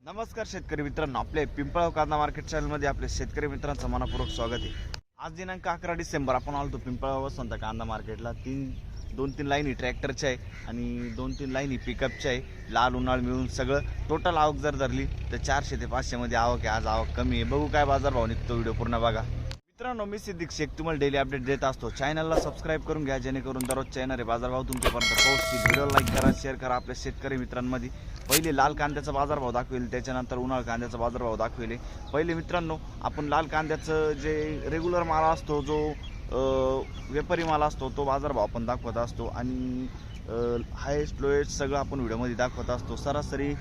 नमस्कार शेतकरी मित्रांनो, आपले पिंपळगाव कांदा मार्केट चॅनलमध्ये आपले शेतकरी मित्रांचं मनपूर्वक स्वागत आहे। आज दिनांक 11 डिसेंबर आपण आलो पिंपळगाव वसंत कांदा मार्केटला। दोन तीन लाईनी ट्रॅक्टरच्या आहे आणि 2-3 लाईनी पिकअपच्या आहे। लाल उन्हाळ मिळून सगळं टोटल आवक जर धरली तर 400 ते 500 मध्ये आवक आहे। आज आवक कमी आहे, बघू काय बाजार भाव निघतो, व्हिडिओ पूर्ण बघा। मित्रांनो, मी सिद्दीक शेख तुम्हाला डेली अपडेट देत असतो। चॅनलला सबस्क्राइब करून घ्या जेणेकरून दररोजच्या येणारे बाजारभाव तुमच्यापर्यंत पोहोचतील। व्हिडिओ लाईक करा, शेअर करा। आपल्या शेतकरी मित्रांमध्ये पहिले लाल कांद्याचा बाजारभाव दाखवेल, त्याच्यानंतर उन्हाळ कांद्याचा बाजारभाव दाखवेल। पहिले मित्रांनो, आपण लाल कांद्याचं जे रेग्युलर माल असतो, जो व्यापारी माल असतो, तो बाजारभाव आपण दाखवत असतो आणि हायेस्ट लोएस्ट सगळं आपण व्हिडिओमध्ये दाखवत असतो। सरासरी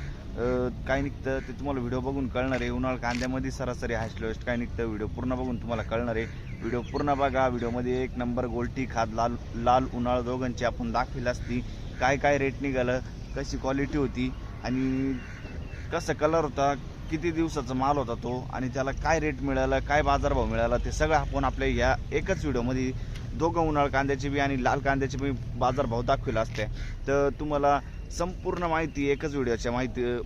काय निघतं ते तुम्हाला व्हिडिओ बघून कळणार आहे। उन्हाळ कांद्यामध्ये सरासरी हायेस्ट लोएस्ट काय निघतं व्हिडिओ पूर्ण बघून तुम्हाला कळणार आहे। व्हिडिओ पूर्ण बघा। व्हिडिओमध्ये एक नंबर गोल्टी खाद लाल उन्हाळ दोघांची आपण दाखविली असती। काय काय रेट निघालं, कशी क्वालिटी होती आणि कसं कलर होता, किती दिवसाचा माल होता तो आणि त्याला काय रेट मिळाला, काय बाजारभाव मिळाला, ते सगळं आपण आपल्या या एकच व्हिडिओमध्ये दोघं उन्हाळ कांद्याची बी आणि लाल कांद्याची बी बाजारभाव दाखविला असते। तर तुम्हाला संपूर्ण माहिती एकच व्हिडिओच्या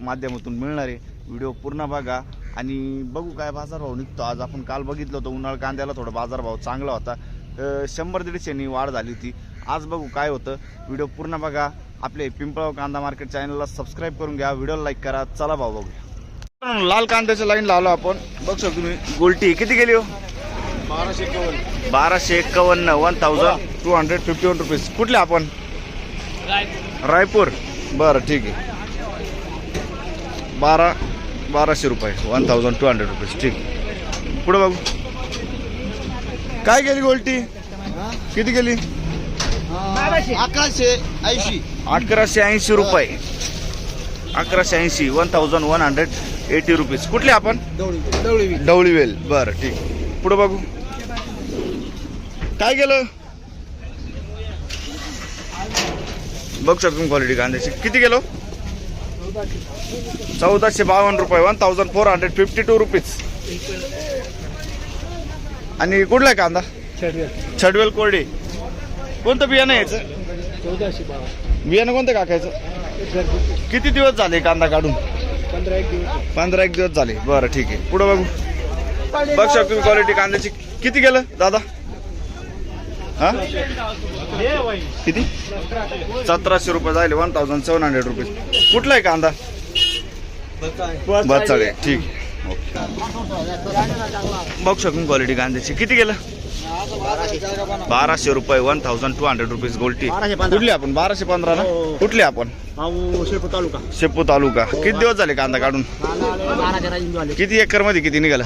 माध्यमातून मिळणार आहे। व्हिडिओ पूर्ण बघा आणि बघू काय बाजारभाव निघतो। आज आपण काल बघितलं होतं उन्हाळ कांद्याला थोडा बाजारभाव चांगला होता, 100-150 वाढ झाली होती। आज बघू काय होतं, व्हिडिओ पूर्ण बघा। आपले पिंपळगाव कांदा मार्केट चॅनलला सबस्क्राइब करून घ्या, व्हिडिओला लाईक करा। चला भाव बघूया। लाल कांद्याच्या लाईन लावलो आपण, बघू शकतो तुम्ही। गोल्टी किती गेली हो? 1251 1251 रुपीज। कुठले आपण? रायपूर। बरं ठीक आहे, 1200 रुपये, 1200 रुपीज। ठीक, पुढे बघू काय गेली गोल्टी, किती गेली? 1180 रुपये। 1180, 1180 रुपीज। कुठले आपण? डवळीवेल। बरं ठीक, पुढे बघू काय गेलं। बघू शकतो क्वालिटी कांद्याची। किती गेलो? 1452 रुपये, 1452 रुपीज। आणि कुठला कांदा? छडवेल कोरडी। कोणतं बियाणं यायचं? 1452 बियाणं कोणतं काकायचं? किती दिवस झाले कांदा काढून? 15-1 दिवस झाले। बरं ठीक आहे, पुढे बघू। बघ शकतो क्वालिटी कांद्याची। किती गेलं दादा? हा किती? 1700 रुपये झाले, 1700 रुपीज। कुठला आहे कांदा? बचाळे। ठीक आहे, बघ शकतो क्वालिटी कांद्याची। किती गेलं? 1200 रुपये, 1200 रुपीज गोल्टी। कुठली आपण? 1215 ना? कुठली आपण? शेपू तालुका। किती दिवस झाले कांदा काढून? किती एकर मध्ये किती निघाला?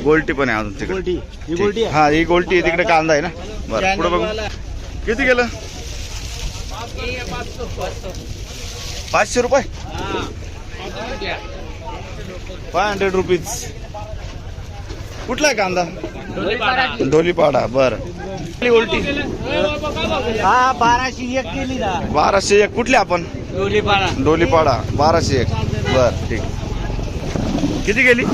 गोल्टी पण आहे अजून तिकडे। हा, ही गोल्टी आहे, तिकडे कांदा आहे ना। बरं, पुढे बघू किती गेलं? 500 रुपये, 500 रुपीज। कुठला आहे कांदा? ढोलीपाडा। बरं, गोल्टी 1201 कुठले आपण? डोलीपाडा 1201। बरं ठीक, किती गेली?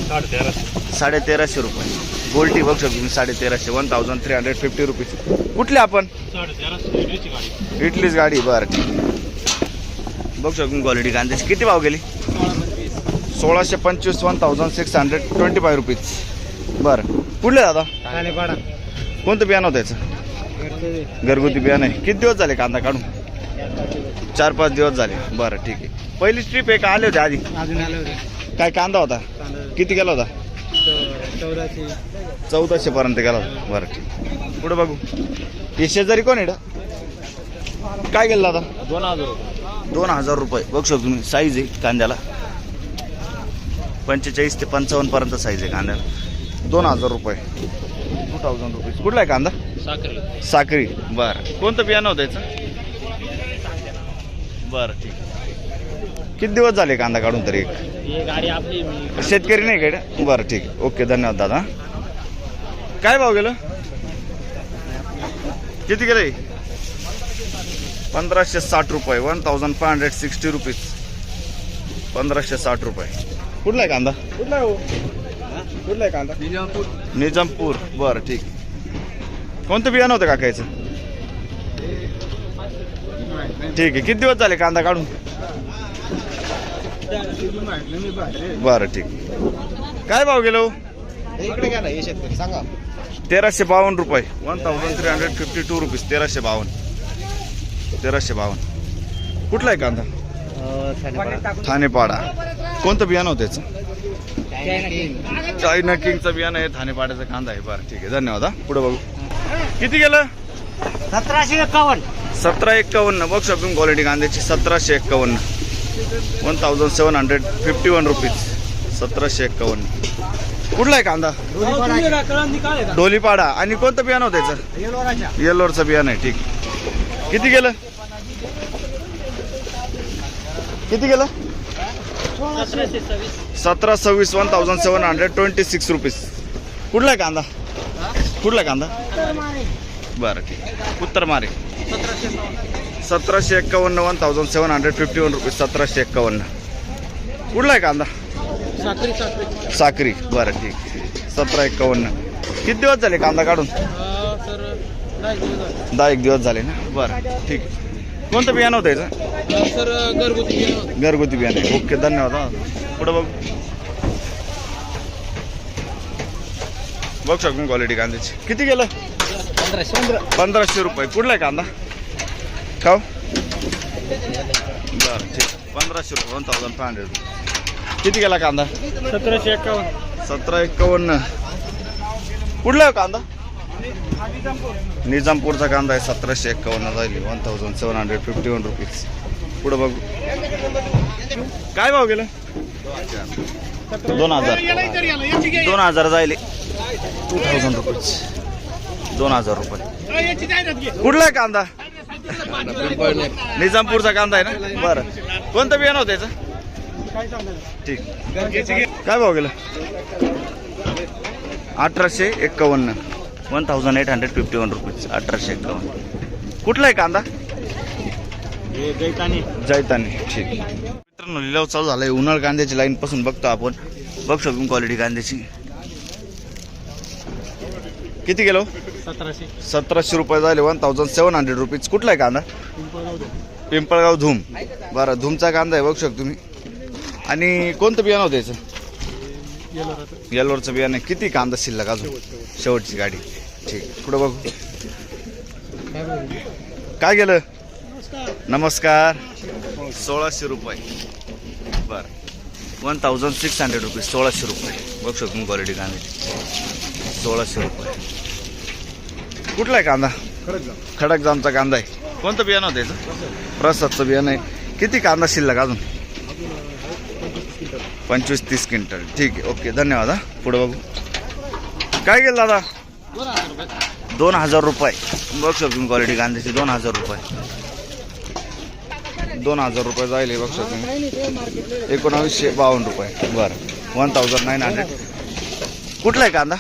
1350 रुपये गोल्टी। बघू शकतो तुम्ही, 1350, 1350 रुपीज। कुठले आपण? इटलीच गाडी। बरं ठीक, बघू शकतो क्वालिटी कांद्याची। किती भाव गेली? 1625, 1625 रुपीज। बरं, कुठले दादा? कोणतं बियाणं होतं याचं? घरगुती बियाणं आहे। किती दिवस झाले कांदा काढून? 4-5 दिवस झाले। बरं ठीक आहे, पहिली ट्रिप आहे का आले होते आधी? काय कांदा होता? किती गेला होता? 1400 पर्यंत गेला होता। बरं ठीक, पुढे बघू। हे शेजारी कोण आहे? काय गेला दादा? 2000 रुपये। बघू शकतो तुम्ही, साईज आहे कांद्याला 45 ते 55 पर्यंत साईज आहे कांद्याला। 2000 रुपये, 2000 रुपीज। कुठला आहे कांदा? साखरी। बरं, कोणतं बियाणं होतं याचं? बरं ठीक, किती दिवस झाले कांदा काढून तरी? शेतकरी नाही काय? बरं ठीक आहे, ओके, धन्यवाद दादा। काय भाव गेलं? किती गेलं? 1560 रुपये, 1560 रुपीज। 1560 रुपये। कुठला आहे कांदा? कुठला आहे कांदा? निजामपूर। बरं ठीक, कोणतं बियाणं होतं काकायचं? ठीक आहे, किती दिवस झाले कांदा काढून? बरं ठीक. काय भाव गेलो? इकडे घ्या ना हे शेतकरी सांगा. 1352 रुपये. 1352 रुपीज. 1352. कुठला आहे कांदा? ठाणेपाडा. कोणतं बियाणं होतं त्याचं? चायना किंगचं बियाणं आहे. ठाणेपाड्याचा कांदा आहे. बरं ठीक आहे, धन्यवाद. हा पुढे बघू. किती गेलं? 1751. 1751. बघ शॉपिंग क्वालिटी कांद्याची. 1751. 1751 रुपीज. 1751. कुठला आहे कांदा? डोलीपाडा. आणि कोणतं बियाणं होतं त्याचं? येल्लोरचं बियाणं आहे. ठीक. किती गेलं? किती गेलं? 1726. 1726 रुपीज. कुठला आहे कांदा? कुठला कांदा? बरं ठीक. उत्तर मारे. 1751. 1751 रुपीज. 1751. कुठला आहे कांदा? साक्री. बरं ठीक. 1751. किती दिवस झाले कांदा काढून? 10 दिवस झाले ना. बरं ठीक. कोणतं बियाणं होतं याचं? घरगुती बियाणं. ओके, धन्यवाद. हा पुढं बघ. बघ शॉपिंग क्वालिटी कांद्याची. किती गेलं? 1500 रुपये. कुठला आहे कांदा? खाऊ. बरं ठीक. 1500 रुपये. 1500. किती गेला कांदा? 1751. कुठला आहे कांदा? निजामपूरचा कांदा आहे. 1751 जाईल. 1751 रुपीज. पुढं बघू. काय भाव गेलं? 2000 जाईल. 2000 रुपीज. 2000 रुपये. कुठला आहे कांदा? निजामपूरचा कांदा आहे ना. बरं, कोणतं बियाणं होतं याचं? ठीक. काय भाव गेलं? 1851. 1851 रुपीज. 1851. कुठला आहे कांदा? जैतानी. ठीक. मित्रांनो, लिलाव चालू झालाय. उन्हाळ कांद्याची लाईन पासून बघतो आपण. बघ शॉपिंग क्वालिटी कांद्याची. किती गेलो? 1700 रुपये झाले. 1700 रुपीज. कुठला आहे कांदा? पिंपळगाव धूम. बरं, धूमचा कांदा आहे. बघू शकतो तुम्ही. आणि कोणतं बियाणं होतं याचं? येल्लोरचं बियाणं. किती कांदा शिल्लक अजून? शेवटची गाडी. ठीक. पुढे बघू. काय गेलं? नमस्कार. 1600 रुपये. बरं, 1600 रुपये. 1600 रुपये. बघू शकतो क्वालिटी कांद्याची. 1600 रुपये. कुठला आहे कांदा? खडकजामचा कांदा आहे. कोणतं बियाणं होतं याचं? प्रसादचं बियाणं आहे. किती कांदा शिल्लक अजून? 25-30 क्विंटल. ठीक आहे, ओके, धन्यवाद. हा पुढे बघू. काय गेलं दादा? 2000 रुपये. बघ शकतो क्वालिटी कांद्याची. 2000 रुपये. 2000 रुपये जाईल. बघ शकतो 1952 रुपये. बरं, 1900. कुठला आहे कांदा?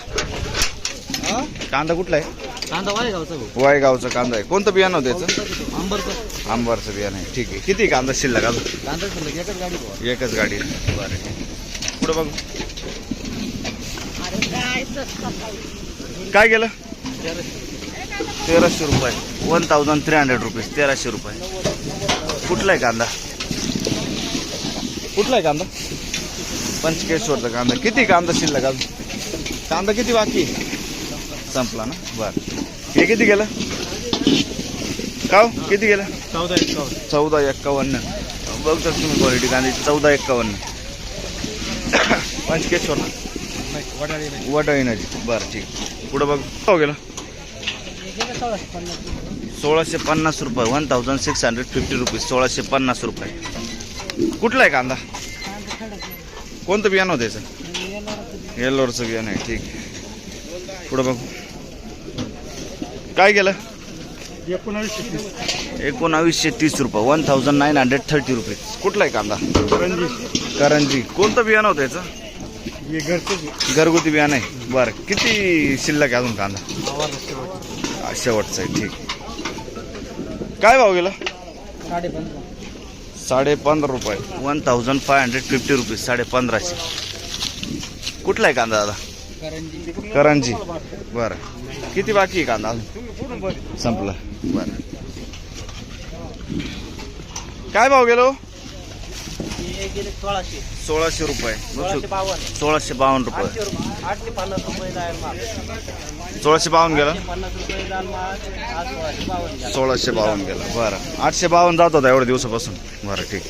कांदा कुठला आहे? वायगावचा कांदा आहे. कोणतं बियाणं होतं त्याचं? आंबरचं बियाणं आहे. ठीक आहे. किती कांदा शिल्लक अजून? एकच गाडी. बरं, पुढे बघू. काय गेलं? 1300 रुपये. 1300 रुपीज. 1300 रुपये. कुठला आहे कांदा? कुठला आहे कांदा? पंचकेश्वरचा कांदा. किती कांदा शिल्लक अजून? कांदा किती बाकी? संपला ना. बरं, हे किती गेलं? का किती गेलं? 1451. बघू शकतो तुम्ही क्वालिटी कांद्याची. 1451. पंचकेश्वर ना. वडाळी नदी. बरं ठीक. पुढं बघ. हो गेलं 1650 रुपये. 1650 रुपये. 1650 रुपये. कुठला आहे कांदा? कोणतं बियाणं होतं याचं? येल्लोरचं बियाणं आहे. ठीक आहे. पुढं बघू. काय गेलं? 1930 रुपये. 1930 रुपये. कुठला आहे कांदा? करंजी. कोणतं बियाणं होतं याचं? घरगुती बियाणं आहे. बरं, किती शिल्लक आहे अजून कांदा? शेवटचा आहे. ठीक. काय भाव गेला? 15.5 रुपये. 1550 रुपीज. 1550. कुठला आहे कांदा दादा? करंजी. बरं, किती बाकी आहे कांदा? संपला. बरं, काय भाव गेलो? गेले 1600. 1600 रुपये. 1652. 1652 रुपये. 850 रुपये जाईल माल. 1652 गेला. 850 रुपये जाईल माल. आज 1652 गेला. 1652 गेला. बरं 852 जात होता एवढ्या दिवसापासून. बरं ठीक.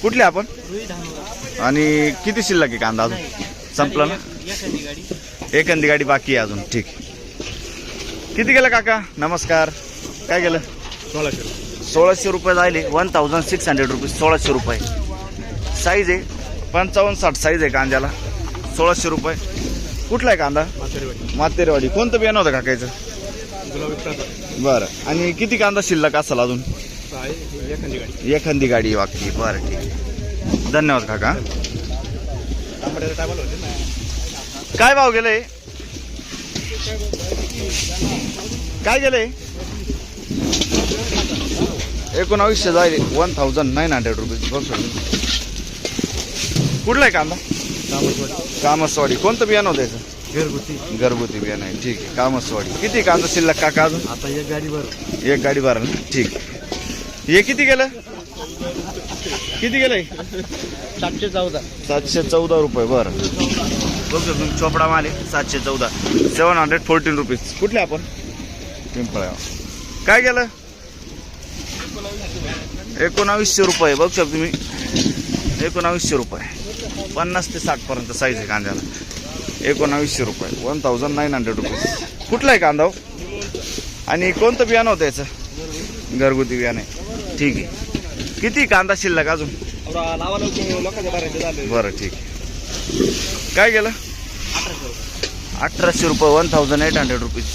कुठले आपण रुई धानवड. आणि किती शिल्लक आहे कांदा अजून? संपला ना? एखादी गाडी. एखादी गाडी बाकी आहे अजून. ठीक. किती गेलं काका? नमस्कार. काय गेलं? 1600 रुपये जायले. 1600 रुपये. 1600 रुपये साईज आहे. 55-60 साईज आहे कांद्याला. 1600 रुपये. कुठला आहे कांदा? मातेरवाडी. कोणतं बियाणं होतं काकायचं? बरं. आणि किती कांदा शिल्लक असेल अजून? एखादी गाडी बाकी. बरं ठीक. धन्यवाद काका. काय भाव गेले? काय गेले? 1900 जाईल. 1900 रुपये. कुठला आहे कांदा? कामसवाडी. कोणतं बियाणं होतं याचं? घरगुती बियाणं आहे. ठीक आहे. कामसवाडी. किती कांदा शिल्लक काका अजून? आता एक गाडी भर. एक गाडी भरा ना. ठीक. हे किती गेलं? किती गेलंय? 714. 714 रुपये. बरं बघतो तुम्ही चोपडा माल आहे. 714. 714 रुपीज. कुठले आपण? पिंपळा. काय गेलं? 1900 रुपये. बघू शकता तुम्ही. 1900 रुपये. 50 ते 60 पर्यंत साईज आहे कांद्याला. 1900 रुपये. 1900 रुपये. कुठला आहे कांदा? आणि कोणतं बियाणं होतं याचं? घरगुती बियाणं आहे. ठीक आहे. किती कांदा शिल्लक अजून? बरं ठीक. काय गेलं? 1800 रुपये. 1800 रुपीज.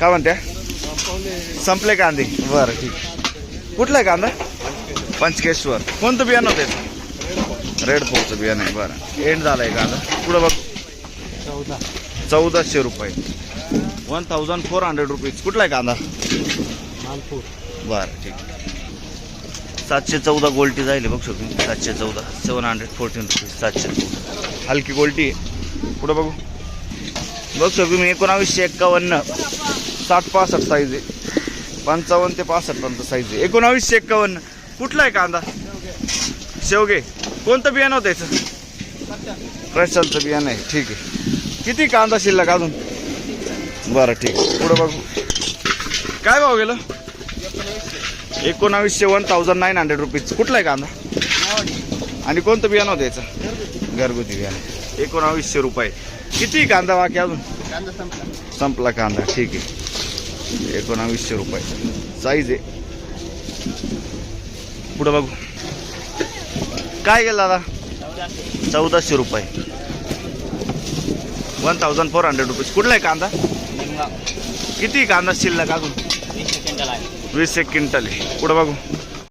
काय म्हणत्या? संपले कांदे. बरं ठीक. कुठला आहे कांदा? पंचकेश्वर. कोणतं बियाणं होतं याचं? रेड फोकचं बियाणं आहे. बरं एंड झाला आहे कांदा. पुढं बघ. 1400 रुपये. 1400 रुपीज. कुठला आहे कांदा? बरं ठीक. 714 गोल्टी जाईल. बघू शकतो. 714. 714 रुपीज. 714 हलकी गोल्टी आहे. पुढं बघू. बघू शकतो मी. 1951. 60-65 साईज आहे. 55 ते 65 पर्यंत साईज आहे. 1951. कुठला आहे कांदा? शेवगे. कोणतं बियाणं होतं याचं? प्रशांतचं बियाणं आहे. ठीक आहे. किती कांदा शिल्लक अजून? बरं ठीक. पुढं बघू. काय भाव गेलं? 1900. 1900 रुपीज. कुठला आहे कांदा? आणि कोणतं बियाणं होतं याचं? घरगुती बियाणं. 1900 रुपये. किती कांदा बाकी अजून? संपला कांदा. ठीक आहे. 1900 रुपये साईज आहे. पुढं बघू. काय गेलं दादा? 1400 रुपये. 1400 रुपीज. कुठला आहे कांदा? किती कांदा शिल्लक अजून? 20 क्विंटल आहे. पुढं बघू.